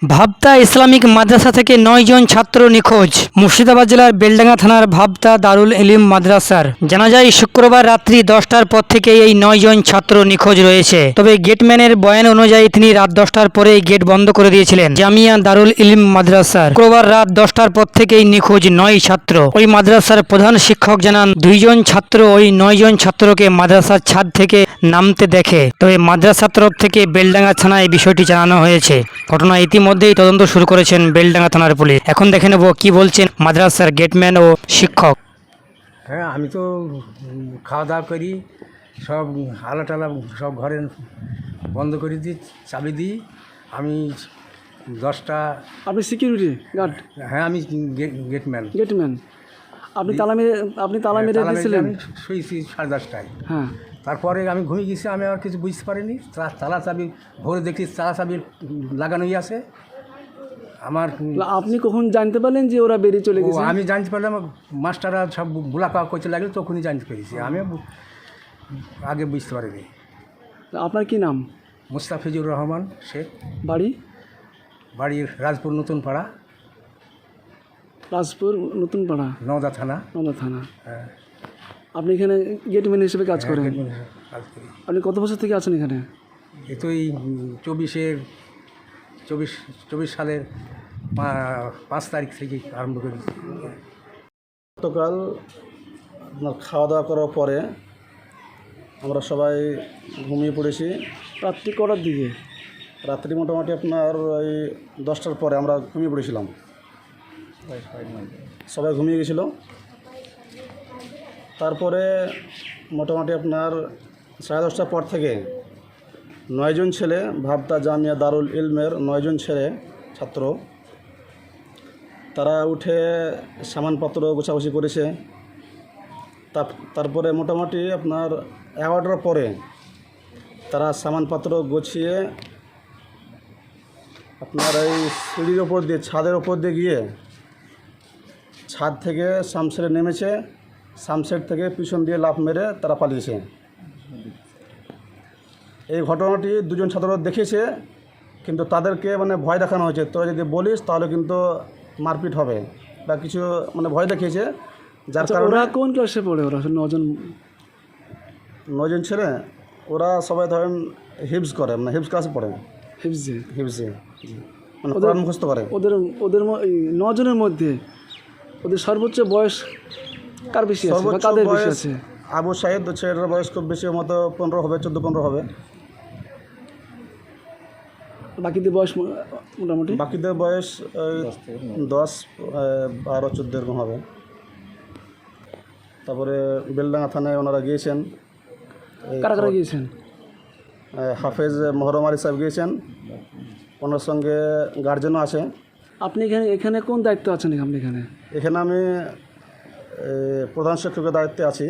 ভাবতা Islamic মাদ্রাসা থেকে ৯ জন ছাত্র নিখোঁজ। মুর্শিদাবাদ জেলার বেলডাঙ্গা থানার ভাবতা দারুল ইলম মাদ্রাসার জানা যায় শুক্রবার রাত্রি ১০টার পর থেকে এই ৯ জন ছাত্র নিখোঁজ রয়েছে। তবে গেটম্যানের বয়ান অনুযায়ী তিনি রাত 10টার পরেই গেট বন্ধ করে দিয়েছিলেন। জামিয়া দারুল ইলম মাদ্রাসার শুক্রবার রাত 10টার পর থেকেই নিখোঁজ ৯ ছাত্র। ওই মাদ্রাসার প্রধান শিক্ষক জানান ২ জন ছাত্র ওই ৯ জন ছাত্রকে মাদ্রাসার ছাদ থেকে নামতে দেখে। তবে মাদ্রাসার তরফ থেকে বেলডাঙ্গা থানায় বিষয়টি জানানো হয়েছে। ঘটনা ইতিমধ্যেই তদন্ত শুরু করেছেন বেলডাঙ্গা থানার পুলিশ। এখন দেখে নেব কি বলছেন মাদ্রাসার গেটম্যান ও শিক্ষক। হ্যাঁ, আমি তো খাওয়া দাওয়া করি, সব আলা টালা সব ঘরে বন্ধ করে দিই, চাবি দিই। আমি 10টা। আপনি সিকিউরিটি গার্ড? হ্যাঁ, আমি গেটম্যান। গেটম্যান। আপনি তালা মেরে দিয়েছিলেন? আমি শুয়েছি 10:30টায়। হ্যাঁ। তারপরে আমি ঘুমিয়ে গেছি, আমি আর কিছু বুঝতে পারিনি। তালা চাবি ভোরে দেখি তালা চাবি লাগানোই আছে আমার। আপনি কখন জানতে পারলেন যে ওরা বেরিয়ে চলে গেছে? আমি জানতে পারলাম, মাস্টাররা সব বোলাকা করতে লাগলো, তখনই জানতে পেরেছি। আমি আগে বুঝতে পারিনি। আপনার কি নাম? মুস্তাফিজুর রহমান শেখ। বাড়ি রাজপুর নতুন পাড়া, রাজপুর নতুন পাড়া, নওদা থানা। হ্যাঁ। আপনি এখানে গেটম্যান হিসেবে কাজ করেন? কাজ করি। আপনি কত বছর থেকে আছেন এখানে? এ তো এই 24 সালের 5 তারিখ থেকে আরম্ভ করি। গতকাল আপনার খাওয়া দাওয়া করার পরে আমরা সবাই ঘুমিয়ে পড়েছি। রাত্রি কটার দিকে? রাত্রি মোটামুটি আপনার ওই 10টার পরে আমরা ঘুমিয়ে পড়েছিলাম, সবাই ঘুমিয়ে গেছিলো। তারপরে মোটামুটি আপনার 10:30টার পর থেকে 9 জন ছেলে, ভাবতা জামিয়া দারুল ইলমের 9 জন ছেলে ছাত্র, তারা উঠে সামানপত্র গোছাগুছি করেছে। তারপরে মোটামুটি আপনার 11টার পরে তারা সামানপত্র গুছিয়ে আপনার এই সিঁড়ির ওপর দিয়ে, ছাদের ওপর দিয়ে গিয়ে ছাদ থেকে সামসেটে নেমেছে, সামসেট থেকে পিছন দিয়ে লাফ মেরে তারা পালিয়েছে। এই ঘটনাটি 2 জন ছাত্র দেখেছে, কিন্তু তাদেরকে ভয় দেখানো হয়েছে, তোরা যদি বলিস তাহলে কিন্তু মারপিট হবে বা কিছু ভয় দেখিয়েছে। যার কারণে ওরা কোন ক্লাসে পড়ে? ওরা 9 জন ছেলে, ওরা সবাই ধরেন হিপস করে, হিপস ক্লাসে পড়ে। হিপসে কোরআন মুখস্থ করে। ওদের 9 জনের মধ্যে ওদের সর্বোচ্চ বয়স কার বেশি আছে? কাদের বেশি আছে? আবু সাইদ হচ্ছে, এটার বয়স খুব বেশি, মতো 15 হবে, 14-15 হবে। বাকিদের বয়স মোটামুটি? বাকিদের বয়স 10, 12, 14 এরকম হবে। তারপরে বেলডাঙ্গা থানায় ওনারা গিয়েছেন। কারা গিয়েছেন? হাফেজ মহরম আলী সাহেব গিয়েছেন, ওনার সঙ্গে গার্জেনও আছে। আপনি এখানে কোন দায়িত্ব আছেন? এখানে আমি প্রধান শিক্ষকের দায়িত্বে আছি।